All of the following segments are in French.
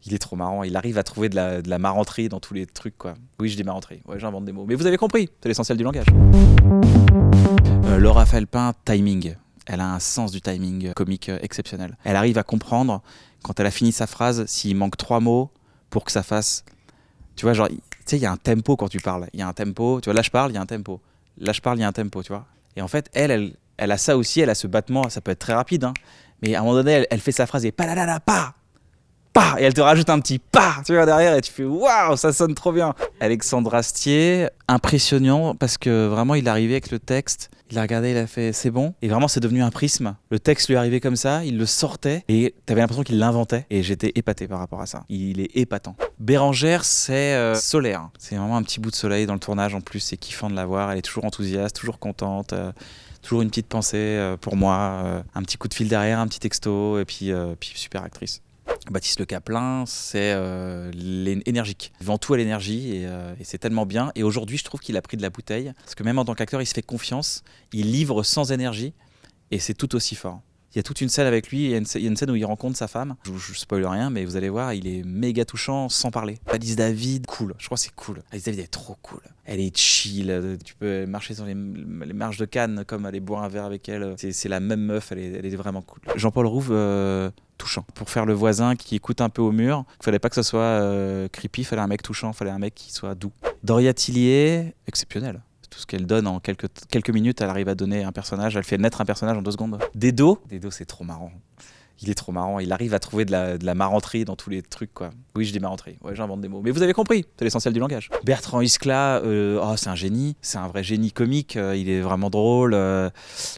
Il est trop marrant, il arrive à trouver de la marranterie dans tous les trucs, quoi. Oui, je dis marranterie, ouais, j'invente des mots. Mais vous avez compris, c'est l'essentiel du langage. Laura Felpin, timing. Elle a un sens du timing comique exceptionnel. Elle arrive à comprendre, quand elle a fini sa phrase, s'il manque 3 mots pour que ça fasse... Tu vois, genre, tu sais, il y a un tempo quand tu parles. Il y a un tempo, tu vois, là je parle, il y a un tempo. Là je parle, il y a un tempo, tu vois. Et en fait, elle a ça aussi, elle a ce battement, ça peut être très rapide, hein. Mais à un moment donné, elle fait sa phrase et pa la la la pa pa, et elle te rajoute un petit pa, tu vois, derrière, et tu fais waouh, ça sonne trop bien. Alexandre Astier, impressionnant parce que vraiment il est arrivé avec le texte, il a regardé, il a fait c'est bon, et vraiment c'est devenu un prisme. Le texte lui est arrivé comme ça, il le sortait et t'avais l'impression qu'il l'inventait, et j'étais épaté par rapport à ça. Il est épatant. Bérangère, c'est solaire, c'est vraiment un petit bout de soleil dans le tournage en plus, c'est kiffant de la voir, elle est toujours enthousiaste, toujours contente. Toujours une petite pensée pour moi, un petit coup de fil derrière, un petit texto, et puis super actrice. Baptiste Le Caplin, c'est énergique. Il vend tout à l'énergie et c'est tellement bien. Et aujourd'hui, je trouve qu'il a pris de la bouteille. Parce que même en tant qu'acteur, il se fait confiance. Il livre sans énergie et c'est tout aussi fort. Il y a toute une scène avec lui, il y a une scène où il rencontre sa femme. Je spoil rien, mais vous allez voir, il est méga touchant sans parler. Alice David, cool. Je crois que c'est cool. Alice David, elle est trop cool. Elle est chill. Tu peux marcher sur les marches de Cannes comme aller boire un verre avec elle. C'est la même meuf, elle est vraiment cool. Jean-Paul Rouve, touchant. Pour faire le voisin qui écoute un peu au mur, il fallait pas que ce soit creepy, il fallait un mec touchant, il fallait un mec qui soit doux. Doria Tillier, exceptionnel. Tout ce qu'elle donne en quelques minutes, elle arrive à donner un personnage, elle fait naître un personnage en 2 secondes. Dedo, c'est trop marrant. Il est trop marrant, il arrive à trouver de la marranterie dans tous les trucs, quoi. Oui, je dis marranterie, ouais, j'invente des mots. Mais vous avez compris, c'est l'essentiel du langage. Bertrand Iscla, c'est un génie, c'est un vrai génie comique, il est vraiment drôle. Je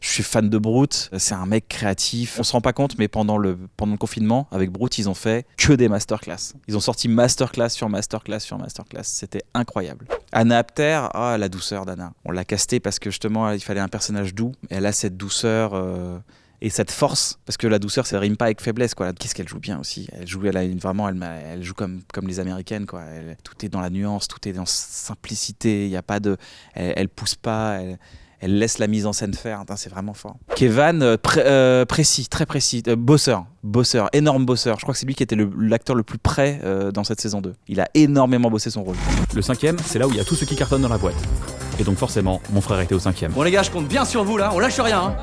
suis fan de Brut, c'est un mec créatif. On se rend pas compte, mais pendant le confinement, avec Brut, ils ont fait que des masterclass. Ils ont sorti masterclass sur masterclass sur masterclass, c'était incroyable. Anna Apter, la douceur d'Anna. On l'a castée parce que justement, il fallait un personnage doux, et elle a cette douceur... et cette force, parce que la douceur, ça rime pas avec faiblesse, quoi. Qu'est-ce qu'elle joue bien aussi. Elle joue comme les Américaines, quoi. Tout est dans la nuance, tout est dans simplicité. Il y a pas de, elle pousse pas. Elle laisse la mise en scène faire. C'est vraiment fort. Kevan, précis, très précis. Bosseur, énorme bosseur. Je crois que c'est lui qui était l'acteur le plus près dans cette saison 2. Il a énormément bossé son rôle. Le 5e, c'est là où il y a tout ce qui cartonne dans la boîte. Et donc forcément, mon frère était au 5e. Bon les gars, je compte bien sur vous là, on lâche rien, hein.